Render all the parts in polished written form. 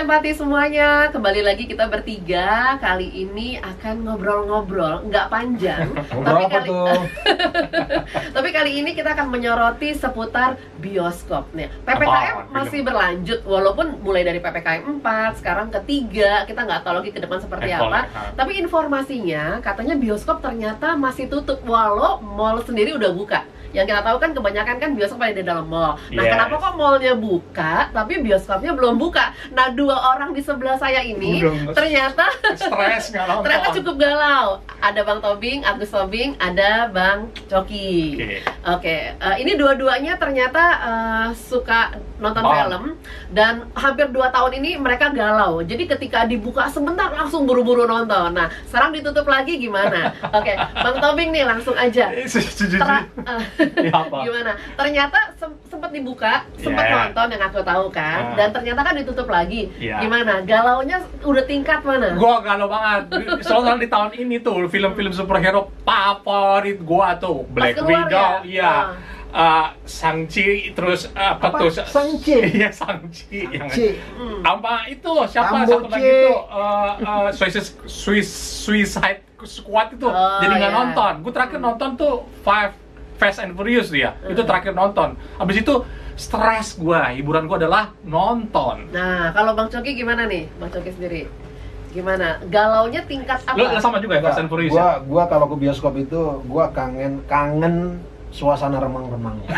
Simpati semuanya, kembali lagi kita bertiga. Kali ini akan ngobrol-ngobrol, nggak panjang. Ngobrol apa tuh? Tapi kali ini kita akan menyoroti seputar bioskop. Nih, PPKM masih berlanjut, walaupun mulai dari PPKM 4, sekarang ketiga, kita nggak tahu lagi ke depan seperti apa. Tapi informasinya, katanya bioskop ternyata masih tutup, walau mall sendiri udah buka. Yang kita tahu kan kebanyakan kan bioskop ada di dalam mall. Nah, kenapa kok mallnya buka tapi bioskopnya belum buka? Nah, dua orang di sebelah saya ini ternyata stres nggak nonton. Ternyata cukup galau. Ada Bang Tobing, Agus Tobing, ada Bang Coki. Oke. Ini dua-duanya ternyata suka nonton film dan hampir 2 tahun ini mereka galau. Jadi ketika dibuka sebentar langsung buru-buru nonton. Nah, sekarang ditutup lagi gimana? Oke, Bang Tobing nih langsung aja. Gimana? Ternyata sempat dibuka, sempat nonton yang aku tahu kan, dan ternyata kan ditutup lagi. Gimana? Galaunya udah tingkat mana? Gua galau banget. Soalnya di tahun ini tuh film-film superhero favorit gua tuh Black Widow, Shang-Chi, terus apa tuh? Shang-Chi. Iya, Shang-Chi. Apa itu? Siapa lagi itu? Suicide Squad itu. Jadi nggak nonton. Gua terakhir nonton tuh Fast and Furious dia, itu terakhir nonton. Habis itu stres gua, hiburan gua adalah nonton. Nah, kalau Bang Coki gimana nih? Bang Coki sendiri gimana? Galaunya tingkat apa? Lo sama juga ya Fast and Furious? Gua kalau ke bioskop itu gua kangen suasana remang-remangnya.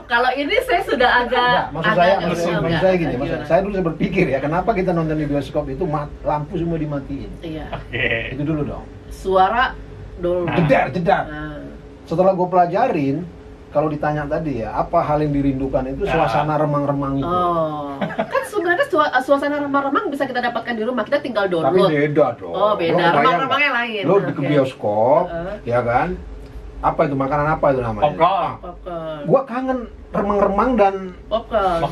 Kalau ini saya sudah agak maksud saya gini, saya dulu saya berpikir ya, kenapa kita nonton di bioskop itu lampu semua dimatiin? Iya. Itu dulu dong. Suara dulu. Jedar. Setelah gue pelajarin, kalau ditanya tadi ya, apa hal yang dirindukan itu suasana remang-remang itu. Kan sebenarnya suasana remang-remang bisa kita dapatkan di rumah, kita tinggal download. Tapi beda dong. Beda. Remang-remangnya lain. Lo ke bioskop, ya kan? Apa itu, makanan apa itu namanya? Popcorn. Gua kangen remang-remang dan popcorn.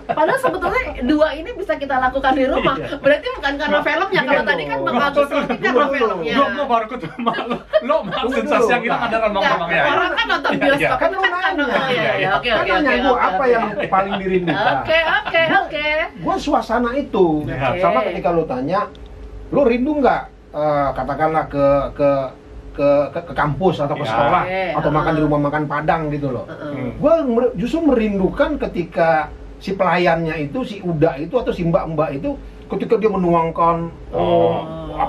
Padahal sebetulnya dua ini bisa kita lakukan di rumah. Berarti bukan karena filmnya. Kalau tadi kan Bang Agus karena filmnya. Lo baru ketemu lo sensasi yang hilang ada remang-remangnya. Orang kan nonton bioskop kan lo nanya. Kan nanya gua apa yang paling dirindukan. Oke. Gua suasana itu. Sama ketika lo tanya, lo rindu nggak katakanlah ke kampus atau ke sekolah atau makan di rumah makan Padang gitu loh. Gue justru merindukan ketika si pelayannya itu, si Uda itu atau si mbak-mbak itu ketika dia menuangkan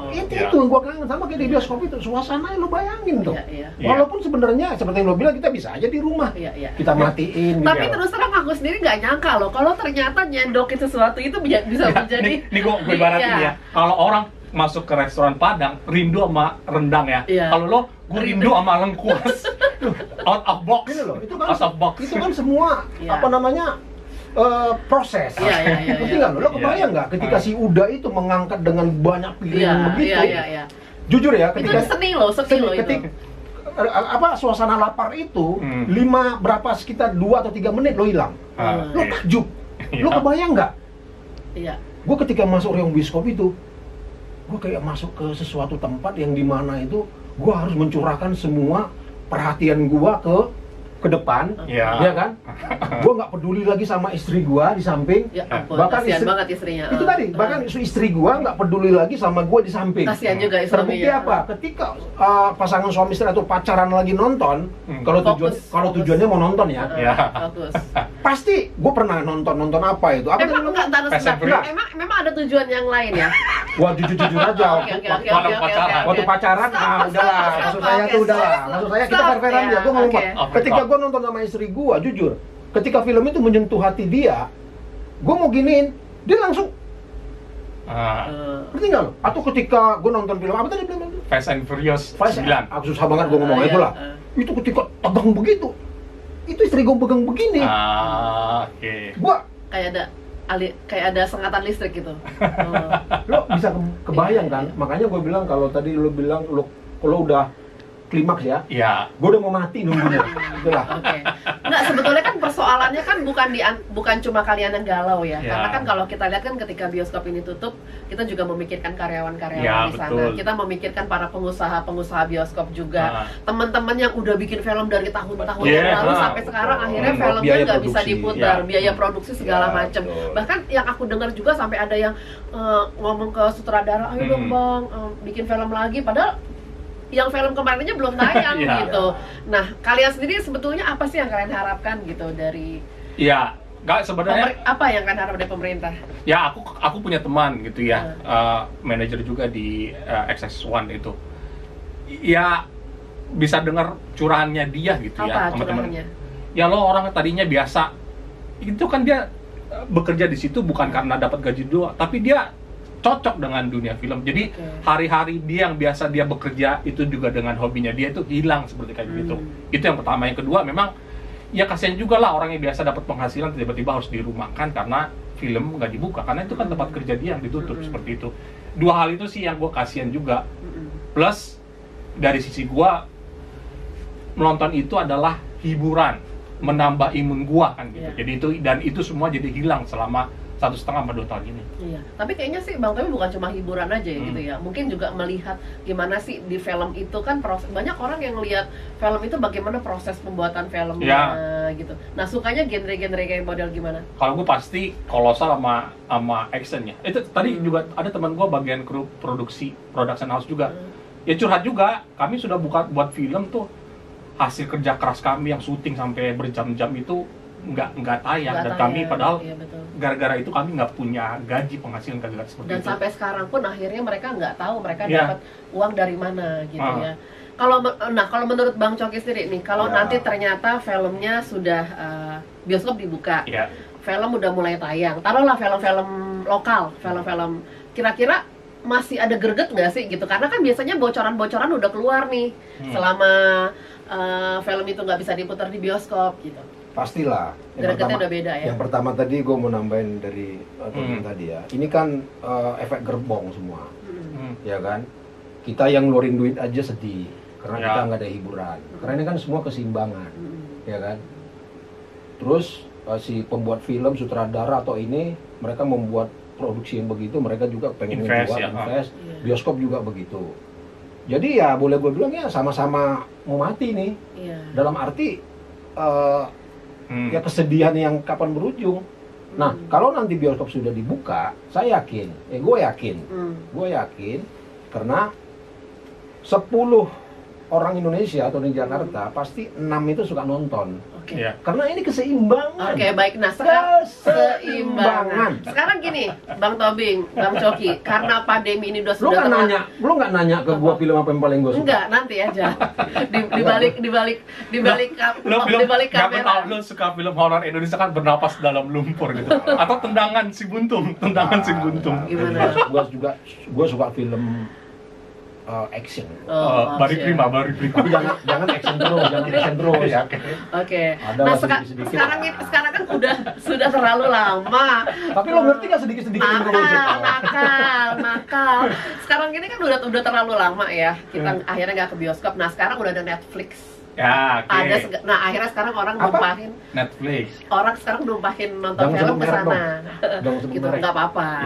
itu gue kangen. Sama kayak di bioskop itu, suasananya lo bayangin tuh. Walaupun sebenarnya seperti yang lo bilang, kita bisa aja di rumah kita matiin. Tapi terus terang aku sendiri nggak nyangka loh kalau ternyata nyendokin sesuatu itu bisa menjadi. Nih gue ibaratin ya, kalau orang masuk ke restoran Padang rindu sama rendang ya. Kalau lo gue rindu sama lengkuas. Out of box. Ini loh, itu kan semua apa namanya proses. Ngerti nggak lo kebayang nggak ketika si Uda itu mengangkat dengan banyak piring begitu. Jujur ya, ketika itu seni loh ketika suasana lapar itu sekitar 2 atau 3 menit lo hilang. Lo takjub. Lo kebayang nggak? Gue ketika masuk ruang bioskop itu, gue kayak masuk ke sesuatu tempat yang dimana itu gue harus mencurahkan semua perhatian gue ke depan, ya kan? Gue nggak peduli lagi sama istri gue di samping. Bahkan banget istrinya. Itu tadi, bahkan istri gue nggak peduli lagi sama gue di samping. Kasian juga istrinya. Terbukti apa? Ketika pasangan suami istri atau pacaran lagi nonton, kalau tujuannya mau nonton ya, pasti gue pernah nonton apa itu? Memang ada tujuan yang lain ya? Wah, jujur aja. Waktu pacaran, udahlah. Maksud saya kita fair-fairan dia. Gue ngomong, ketika gue nonton sama istri gue, jujur, ketika film itu menyentuh hati dia, gue mau giniin, dia langsung ngerti nggak lo? Atau ketika gue nonton film apa tadi film itu? Fast and Furious 9. Aku susah banget gue ngomong itulah. Itu ketika tegang begitu, itu istri gue pegang begini. Gue kayak ada sengatan listrik gitu. Lo bisa kebayang kan? Makanya gue bilang kalau tadi lo bilang lo udah klimaks ya. Iya. Gue udah mau mati nunggunya. Itulah. Oke. Nggak, sebetulnya kan persoalannya kan bukan cuma kalian yang galau ya. Ya. Karena kan kalau kita lihat kan ketika bioskop ini tutup, kita juga memikirkan karyawan-karyawan Ya, di sana. betul. Kita memikirkan para pengusaha-pengusaha bioskop juga. Teman-teman yang udah bikin film dari tahun-tahun yang lalu sampai sekarang akhirnya filmnya Biaya nggak bisa produksi. diputar, Ya. biaya produksi segala Ya, macam. betul. Bahkan yang aku dengar juga sampai ada yang ngomong ke sutradara, ayo dong bang, bikin film lagi. Padahal yang film kemarinnya belum tayang Ya. gitu. Nah, kalian sendiri sebetulnya apa sih yang kalian harapkan gitu dari Iya, nggak sebenarnya. apa yang kalian harap dari pemerintah? Ya aku punya teman gitu ya, manajer juga di XX1 itu. Ya bisa dengar curahannya dia gitu ya, Apa teman-teman. curahannya? Ya lo orang tadinya biasa, itu kan dia bekerja di situ bukan karena dapat gaji doang, tapi dia cocok dengan dunia film. Jadi hari-hari dia yang biasa dia bekerja itu juga dengan hobinya dia itu hilang seperti kayak begitu. Itu yang pertama. Yang kedua memang ya kasihan juga lah orang yang biasa dapat penghasilan tiba-tiba harus dirumahkan karena film nggak dibuka, karena itu kan tempat kerja dia yang ditutup seperti itu. Dua hal itu sih yang gue kasihan juga. Plus dari sisi gue, menonton itu adalah hiburan, menambah imun gua kan gitu. Jadi itu semua jadi hilang selama 1,5-2 tahun ini. Iya, tapi kayaknya sih Bang Tommy bukan cuma hiburan aja ya gitu ya. Mungkin juga melihat gimana sih di film itu kan banyak orang yang lihat film itu bagaimana proses pembuatan filmnya gitu. Nah, sukanya genre-genre kayak model gimana? Kalau gue pasti kolosal sama actionnya. Itu tadi juga ada teman gue bagian kru production house juga. Ya curhat juga, kami sudah buat film tuh hasil kerja keras kami yang syuting sampai berjam-jam itu nggak tayang, dan kami padahal gara-gara itu kami nggak punya gaji penghasilan kagak seperti dan itu. sampai sekarang pun akhirnya mereka nggak tahu mereka dapat uang dari mana gitu ya. Kalau menurut Bang Coki sendiri nih, kalau nanti ternyata filmnya sudah bioskop dibuka, film udah mulai tayang, taruhlah film-film lokal, film-film kira-kira masih ada greget nggak sih gitu? Karena kan biasanya bocoran-bocoran udah keluar nih selama film itu nggak bisa diputar di bioskop gitu. Pastilah. Gregetnya udah beda ya. Yang pertama tadi gue mau nambahin dari tadi ya. Ini kan efek gerbong semua, ya kan? Kita yang ngeluarin duit aja sedih karena kita nggak ada hiburan. Karena ini kan semua keseimbangan, ya kan? Terus si pembuat film, sutradara atau ini mereka membuat produksi yang begitu, mereka juga pengen invest. Bioskop juga begitu. Jadi ya boleh gue bilang ya sama-sama mau mati nih. Dalam arti ya kesedihan yang kapan berujung. Nah, kalau nanti bioskop sudah dibuka, saya yakin, gue yakin karena 10 orang Indonesia atau di Jakarta pasti 6 itu suka nonton. Karena ini keseimbangan. Baik. Nah, keseimbangan. Sekarang gini, Bang Tobing, Bang Coki, karena pandemi ini sudah lu nggak nanya ke gua film apa yang paling gua suka? Enggak, nanti aja. Di balik kamera. Lu suka film horor Indonesia kan bernapas dalam lumpur gitu. Atau tendangan si buntung. Gimana? Gua suka film action. Bari prima. Tapi jangan action terus. Oke. Nah, sekarang kan sudah terlalu lama. Tapi lo ngerti nggak sedikit-sedikit nakal. Sekarang ini kan udah terlalu lama ya. Kita akhirnya nggak ke bioskop. Nah, sekarang udah ada Netflix. Akhirnya sekarang orang numpahin Netflix. Orang sekarang numpahin nonton film ke sana. Gitu, nggak apa-apa.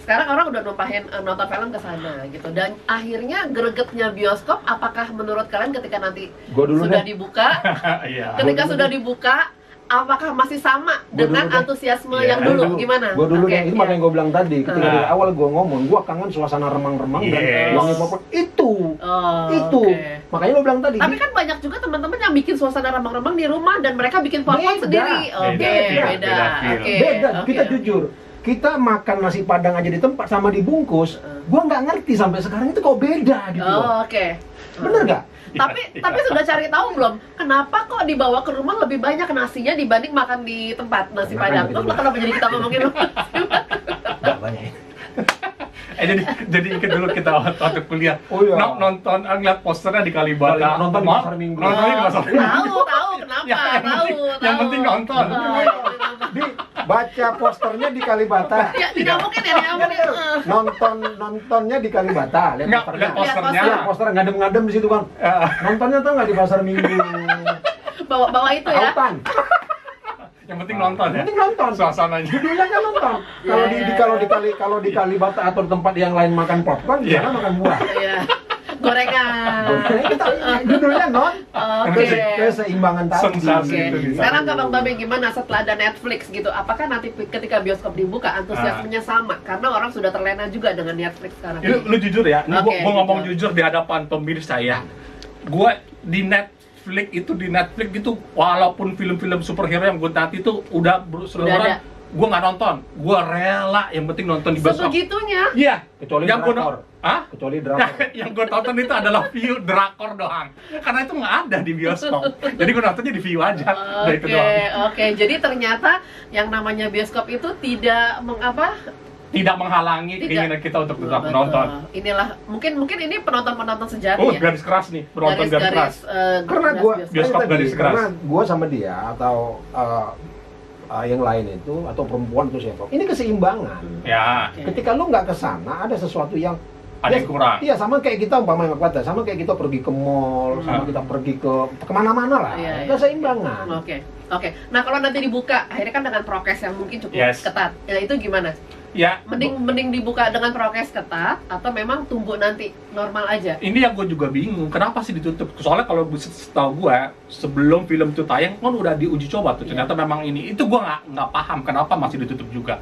Sekarang orang udah numpahin nonton film ke sana gitu. Dan akhirnya gregetnya bioskop, apakah menurut kalian ketika nanti sudah dibuka? Ketika sudah dibuka, apakah masih sama dengan antusiasme yang dulu? Gimana? Gue dulu itu makanya gue bilang tadi, ketika dari awal gue ngomong, gue kangen suasana remang-remang dan wangi popcorn itu. Makanya lo bilang tadi. Tapi kan banyak juga teman-teman yang bikin suasana remang-remang di rumah dan mereka bikin popcorn sendiri. Beda. Kita jujur, kita makan nasi padang aja di tempat sama dibungkus, gue nggak ngerti sampai sekarang itu kok beda gitu. Bener nggak? Tapi sudah cari tahu belum? Kenapa kok dibawa ke rumah lebih banyak nasinya dibanding makan di tempat nasi padang? Kenapa jadi kita ngomongin Nggak banyak. Jadi ingat dulu kita waktu kuliah nonton ngeliat posternya di Kalibata, nonton di pasar Minggu. Tahu kenapa? Yang penting nonton. Baca posternya di Kalibata. Ya, tidak mungkin ya, tidak mungkin. Nontonnya di Kalibata. Lihat posternya. Lihat poster ngadem-ngadem di situ kan. Nontonnya tuh nggak di pasar Minggu. Bawa itu ya. Autan. Yang penting nonton ya. Penting nonton. Suasananya. Judulnya kan nonton. Kalau di Kalibata atau tempat yang lain makan popcorn, di sana makan buah. Iya. Gorengan. Judulnya Oke. Keseimbangan tadi. Sekarang Bang Tobi gimana setelah ada Netflix gitu? Apakah nanti ketika bioskop dibuka antusiasmenya sama? Karena orang sudah terlena juga dengan Netflix sekarang. Lu jujur ya, gue ngomong jujur di hadapan pemirsa ya. Gue di Netflix itu walaupun film-film superhero yang gue nanti itu udah berseluruhan, gue nggak nonton. Gue rela, yang penting nonton di bioskop. Sebegitunya? Iya. Kecuali yang drakor. Kecuali drakor. Yang gue tonton itu adalah view drakor doang. Karena itu nggak ada di bioskop. Jadi gue nontonnya di view aja. Oke. Jadi ternyata yang namanya bioskop itu tidak tidak menghalangi keinginan kita untuk tetap menonton. Inilah mungkin ini penonton sejati ya. Garis keras nih, penonton garis keras. Karena bioskop garis keras. Karena gue sama dia atau yang lain itu atau perempuan itu siapa? Ini keseimbangan. Ya. Ketika lu nggak kesana, ada sesuatu yang ada yang kurang. Iya, sama kayak kita umpamanya sama kayak kita pergi ke mall, sama kita pergi ke kemana-mana lah. Keseimbangan. Oke. Nah kalau nanti dibuka, akhirnya kan dengan prokes yang mungkin cukup ketat. Ya itu gimana? Ya. Mending dibuka dengan prokes ketat atau memang tunggu nanti normal aja? Ini yang gue juga bingung. Kenapa sih ditutup? Soalnya kalau setahu gue sebelum film itu tayang kan udah diuji coba tuh. Ternyata memang ini. Itu gue nggak paham kenapa masih ditutup juga.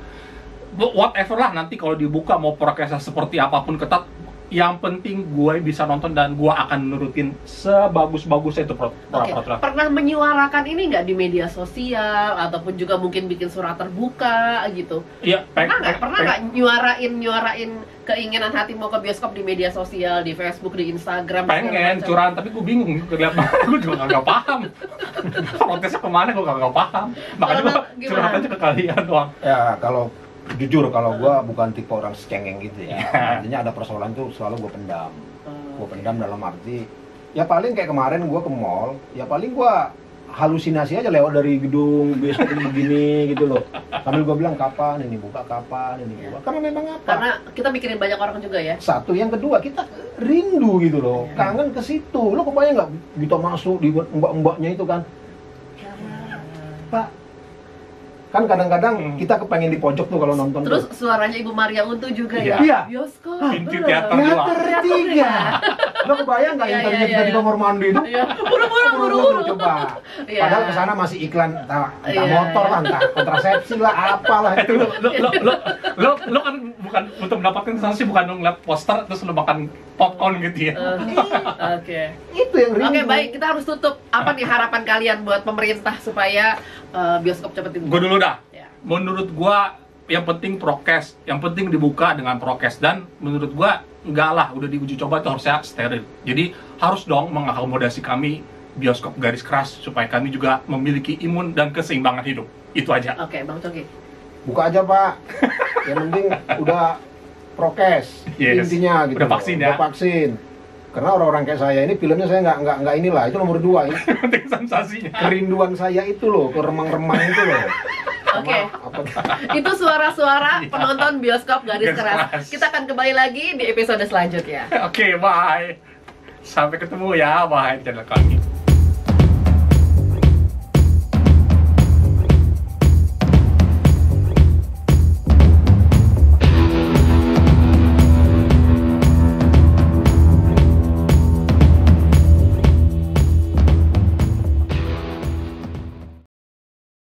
Whatever lah nanti kalau dibuka mau prokesnya seperti apapun ketat, yang penting gue bisa nonton dan gue akan nurutin sebagus-bagusnya itu peraturan. Pernah menyuarakan ini nggak di media sosial ataupun juga mungkin bikin surat terbuka gitu? Iya. Pernah nggak nyuarain keinginan hati mau ke bioskop di media sosial, di Facebook, di Instagram? Pengen curahan, tapi gue bingung lihat gue juga nggak paham. Protesnya kemana gue nggak paham. Makanya gue curhat aja ke kalian doang. Ya jujur kalau gue bukan tipe orang secengeng gitu ya. Artinya ada persoalan tuh selalu gue pendam. Gue pendam dalam arti ya paling kayak kemarin gue ke mall, ya paling gue halusinasi aja lewat dari gedung bioskop begini gitu loh. Sambil gue bilang kapan ini buka. Karena memang apa? Karena kita mikirin banyak orang juga ya. Satu, yang kedua kita rindu gitu loh. Kangen ke situ. Lo kebayang nggak kita masuk di mbak-mbaknya itu kan? Pak, kan kadang-kadang kita kepengen di pojok tuh kalau nonton. Terus suaranya Ibu Maria Untu juga ya. Iya. Bioskop. Pintu teater tiga. Lo kebayang nggak internya kita di kamar mandi itu? Buru-buru coba. Padahal kesana masih iklan entah motor lah, entah kontrasepsi lah, apalah itu. Lo kan bukan untuk mendapatkan sensasi, bukan ngeliat poster terus lo makan popcorn gitu ya. Oke. Itu yang rindu. Oke, baik, kita harus tutup. Apa nih harapan kalian buat pemerintah supaya bioskop cepat dibuka? Gue dulu dah. Menurut gua yang penting prokes, yang penting dibuka dengan prokes, dan menurut gua enggak lah, udah diuji coba itu harusnya steril. Jadi harus dong mengakomodasi kami bioskop garis keras supaya kami juga memiliki imun dan keseimbangan hidup. Itu aja. Oke, Bang Coki. Buka aja, Pak. Yang penting udah prokes. Intinya gitu. Udah vaksin ya. Udah vaksin. Karena orang-orang kayak saya ini filmnya saya nggak inilah, itu nomor 2 ini. Penting sensasinya. Kerinduan saya itu loh, ke remang-remang itu loh. Oke. Itu suara-suara penonton bioskop garis keras. Kita akan kembali lagi di episode selanjutnya. Oke, bye. Sampai ketemu ya, bye channel kami.